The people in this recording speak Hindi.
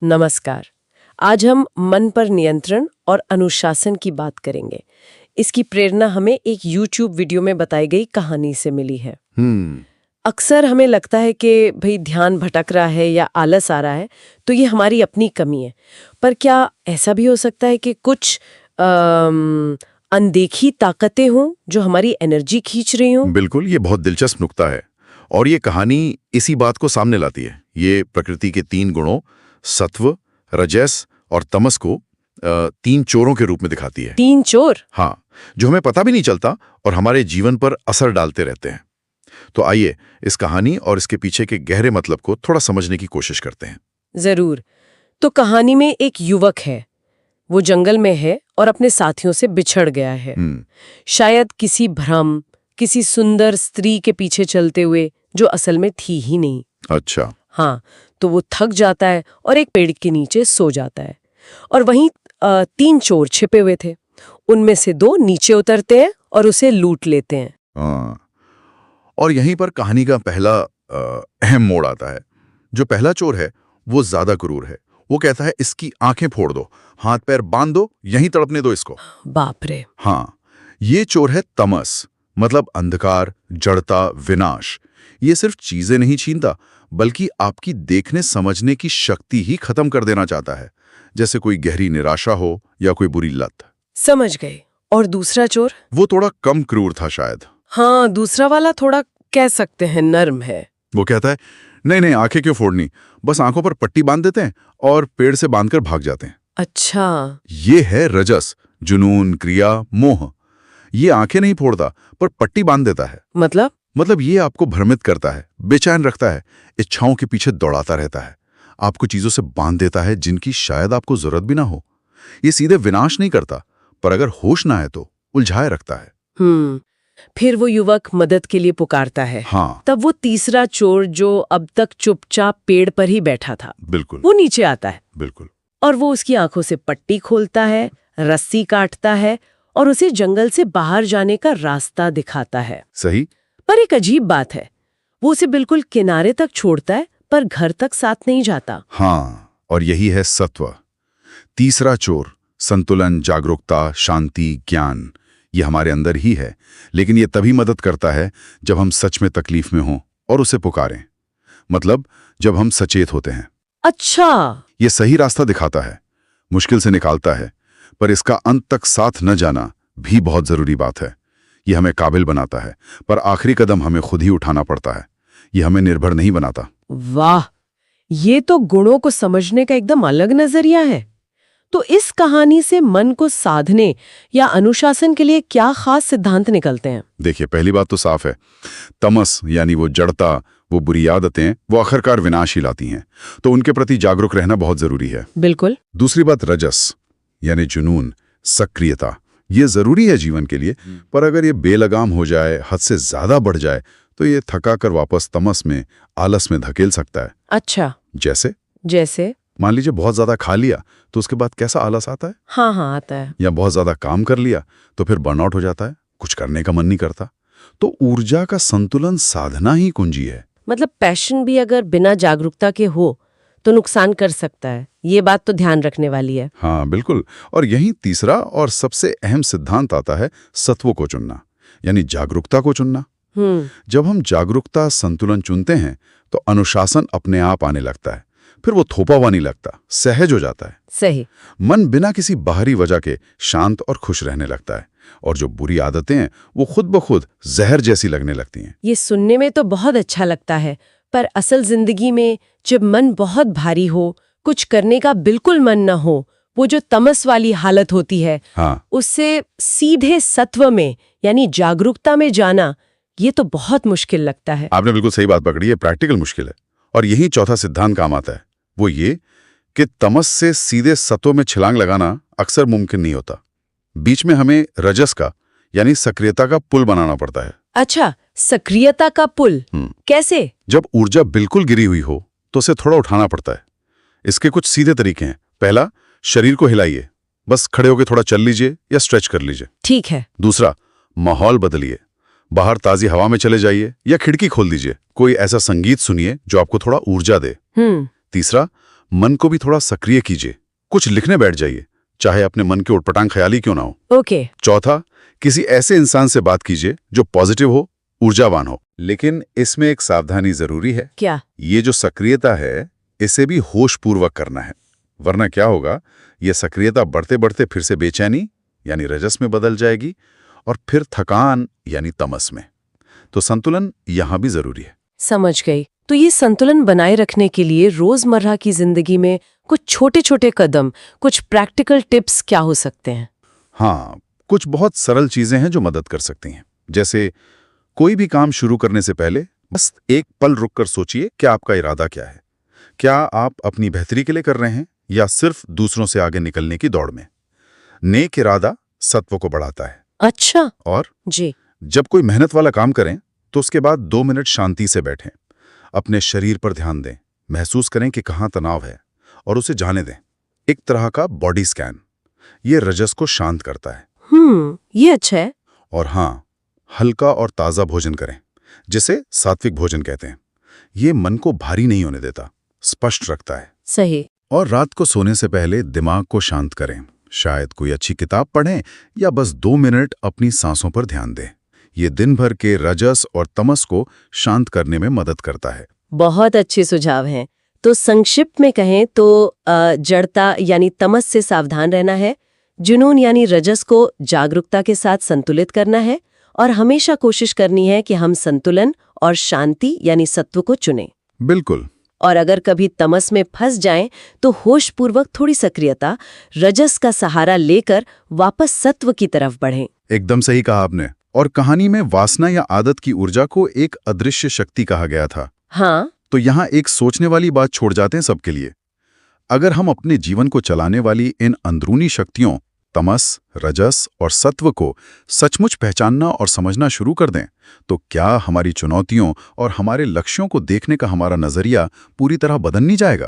नमस्कार। आज हम मन पर नियंत्रण और अनुशासन की बात करेंगे। इसकी प्रेरणा हमें एक YouTube वीडियो में बताई गई कहानी से मिली है। अक्सर हमें लगता है कि भाई ध्यान भटक रहा है या आलस आ रहा है, तो ये हमारी अपनी कमी है। पर क्या ऐसा भी हो सकता है कि कुछ अनदेखी ताकतें हों जो हमारी एनर्जी खींच रही हों? बिल्कुल, ये बहुत दिलचस्प नुक्ता है और ये कहानी इसी बात को सामने लाती है। ये प्रकृति के 3 गुणों सत्व, रजस और तमस को 3 चोरों के रूप में दिखाती है। 3 चोर? हाँ, जो हमें पता भी नहीं चलता और हमारे जीवन पर असर डालते रहते हैं। तो आइए इस कहानी और इसके पीछे के गहरे मतलब को थोड़ा समझने की कोशिश करते हैं। जरूर। तो कहानी में एक युवक है, वो जंगल में है और अपने साथियों से बिछड़ गया है। शायद किसी भ्रम, किसी सुंदर स्त्री के पीछे चलते हुए जो असल में थी ही नहीं। अच्छा। हाँ, तो वो थक जाता है और एक पेड़ के नीचे सो जाता है। और वहीं 3 चोर छिपे हुए थे। उनमें से 2 नीचे उतरते हैं और उसे लूट लेते हैं। हाँ। और यहीं पर कहानी का पहला अहम मोड़ आता है। जो पहला चोर है वो ज्यादा क्रूर है। वो कहता है इसकी आंखें फोड़ दो, हाथ पैर बांध दो, यहीं तड़पने दो इसको। बाप रे। हाँ, ये चोर है तमस, मतलब अंधकार, जड़ता, विनाश। ये सिर्फ चीजें नहीं छीनता, बल्कि आपकी देखने समझने की शक्ति ही खत्म कर देना चाहता है, जैसे कोई गहरी निराशा हो या कोई बुरी लत। समझ गए। और दूसरा चोर? वो थोड़ा कम क्रूर था शायद। हाँ, दूसरा वाला थोड़ा कह सकते हैं नर्म है। वो कहता है नहीं नहीं, आंखें क्यों फोड़नी, बस आंखों पर पट्टी बांध देते हैं और पेड़ से बांधकर भाग जाते हैं। अच्छा। ये है रजस, जुनून, क्रिया, मोह। ये आंखें नहीं फोड़ता पर पट्टी बांध देता है। मतलब ये आपको भ्रमित करता है, बेचैन रखता है, इच्छाओं के पीछे दौड़ाता रहता है, आपको चीजों से बांध देता है जिनकी शायद आपको जरूरत भी ना हो। ये सीधे विनाश नहीं करता, पर अगर होश ना है तो उलझाए रखता है। फिर वो युवक मदद के लिए पुकारता है। हाँ। तब वो तीसरा चोर जो अब तक चुपचाप पेड़ पर ही बैठा था, बिल्कुल, वो नीचे आता है। बिल्कुल। और वो उसकी आंखों से पट्टी खोलता है, रस्सी काटता है और उसे जंगल से बाहर जाने का रास्ता दिखाता है। सही। पर एक अजीब बात है, वो उसे बिल्कुल किनारे तक छोड़ता है पर घर तक साथ नहीं जाता। हाँ, और यही है सत्व। तीसरा चोर संतुलन, जागरूकता, शांति, ज्ञान, ये हमारे अंदर ही है, लेकिन ये तभी मदद करता है जब हम सच में तकलीफ में हों और उसे पुकारें। मतलब जब हम सचेत होते हैं। अच्छा। ये सही रास्ता दिखाता है, मुश्किल से निकालता है, पर इसका अंत तक साथ न जाना भी बहुत जरूरी बात है। ये हमें काबिल बनाता है, पर आखिरी कदम हमें खुद ही उठाना पड़ता है। ये हमें निर्भर नहीं बनाता। वाह, ये तो गुणों को समझने का एकदम अलग नजरिया है। तो इस कहानी से मन को साधने या अनुशासन के लिए क्या खास सिद्धांत निकलते हैं? देखिए, पहली बात तो साफ है, तमस यानी वो जड़ता, वो बुरी आदतें, वो आखिरकार विनाश ही लाती हैं, तो उनके प्रति जागरूक रहना बहुत जरूरी है। बिल्कुल। दूसरी बात रजस यानी जुनून, सक्रियता, ये जरूरी है जीवन के लिए, पर अगर ये बेलगाम हो जाए, हद से ज्यादा बढ़ जाए, तो ये थका कर वापस तमस में, आलस में धकेल सकता है। अच्छा। जैसे मान लीजिए बहुत ज्यादा खा लिया तो उसके बाद कैसा आलस आता है। हाँ, आता है। या बहुत ज्यादा काम कर लिया तो फिर बर्नआउट हो जाता है, कुछ करने का मन नहीं करता। तो ऊर्जा का संतुलन साधना ही कुंजी है। मतलब पैशन भी अगर बिना जागरूकता के हो तो नुकसान कर सकता है, ये बात तो ध्यान रखने वाली है। हाँ बिल्कुल। और यही तीसरा और सबसे अहम सिद्धांत आता है, सत्व को चुनना, यानी जागरूकता को चुनना। जब हम जागरूकता, संतुलन चुनते हैं तो अनुशासन अपने आप आने लगता है। फिर वो थोपा हुआ नहीं लगता, सहज हो जाता है। सही। मन बिना किसी बाहरी वजह के शांत और खुश रहने लगता है, और जो बुरी आदतें हैं वो खुद ब खुद जहर जैसी लगने लगती हैं। ये सुनने में तो बहुत अच्छा लगता है, पर असल जिंदगी में जब मन बहुत भारी हो, कुछ करने का बिल्कुल मन न हो, वो जो तमस वाली हालत होती है, हाँ, उससे सीधे सत्व में यानी जागरूकता में जाना, ये तो बहुत मुश्किल लगता है। आपने बिल्कुल सही बात पकड़ी है, प्रैक्टिकल मुश्किल है। और यही चौथा सिद्धांत काम आता है, वो ये कि तमस से सीधे सत्व में छलांग लगाना अक्सर मुमकिन नहीं होता। बीच में हमें रजस का यानी सक्रियता का पुल बनाना पड़ता है। अच्छा, सक्रियता का पुल कैसे? जब ऊर्जा बिल्कुल गिरी हुई हो तो उसे थोड़ा उठाना पड़ता है। इसके कुछ सीधे तरीके हैं। पहला, शरीर को हिलाइए, बस खड़े होकर थोड़ा चल लीजिए या स्ट्रेच कर लीजिए। ठीक है। दूसरा, माहौल बदलिए, बाहर ताजी हवा में चले जाइए या खिड़की खोल दीजिए, कोई ऐसा संगीत सुनिए जो आपको थोड़ा ऊर्जा दे। तीसरा, मन को भी थोड़ा सक्रिय कीजिए, कुछ लिखने बैठ जाइए, चाहे अपने मन के उटपटांग ख्याली क्यों ना हो। ओके। चौथा, किसी ऐसे इंसान से बात कीजिए जो पॉजिटिव हो, ऊर्जावान हो। लेकिन इसमें एक सावधानी जरूरी है। क्या? ये जो सक्रियता है, इसे भी होशपूर्वक करना है, वरना क्या होगा, ये सक्रियता बढ़ते बढ़ते फिर से बेचैनी यानी रजस में बदल जाएगी और फिर थकान यानी तमस में। तो संतुलन यहां भी जरूरी है। समझ गई। तो ये संतुलन बनाए रखने के लिए रोजमर्रा की जिंदगी में कुछ छोटे छोटे कदम, कुछ प्रैक्टिकल टिप्स क्या हो सकते हैं? हाँ, कुछ बहुत सरल चीजें हैं जो मदद कर सकती हैं। जैसे कोई भी काम शुरू करने से पहले बस एक पल रुककर सोचिए कि आपका इरादा क्या है। क्या आप अपनी बेहतरी के लिए कर रहे हैं या सिर्फ दूसरों से आगे निकलने की दौड़ में? नेक इरादा सत्व को बढ़ाता है। अच्छा। और जी। जब कोई मेहनत वाला काम करें तो उसके बाद 2 मिनट शांति से बैठें, अपने शरीर पर ध्यान दें, महसूस करें कि कहाँ तनाव है और उसे जाने दें। एक तरह का बॉडी स्कैन, ये रजस को शांत करता है। ये अच्छा है। और हाँ, हल्का और ताज़ा भोजन करें, जिसे सात्विक भोजन कहते हैं। ये मन को भारी नहीं होने देता, स्पष्ट रखता है। सही। और रात को सोने से पहले दिमाग को शांत करें, शायद कोई अच्छी किताब पढ़ें या बस 2 मिनट अपनी सांसों पर ध्यान दें। ये दिन भर के रजस और तमस को शांत करने में मदद करता है। बहुत अच्छे सुझाव हैं। तो संक्षिप्त में कहें तो जड़ता यानी तमस से सावधान रहना है, जुनून यानी रजस को जागरूकता के साथ संतुलित करना है, और हमेशा कोशिश करनी है कि हम संतुलन और शांति यानी सत्व को चुनें। बिल्कुल। और अगर कभी तमस में फंस जाएं तो होशपूर्वक थोड़ी सक्रियता, रजस का सहारा लेकर वापस सत्व की तरफ बढ़ें। एकदम सही कहा आपने। और कहानी में वासना या आदत की ऊर्जा को एक अदृश्य शक्ति कहा गया था। हाँ। तो यहाँ एक सोचने वाली बात छोड़ जाते हैं सबके लिए। अगर हम अपने जीवन को चलाने वाली इन अंदरूनी शक्तियों, तमस, रजस और सत्व को सचमुच पहचानना और समझना शुरू कर दें, तो क्या हमारी चुनौतियों और हमारे लक्ष्यों को देखने का हमारा नजरिया पूरी तरह बदल नहीं जाएगा?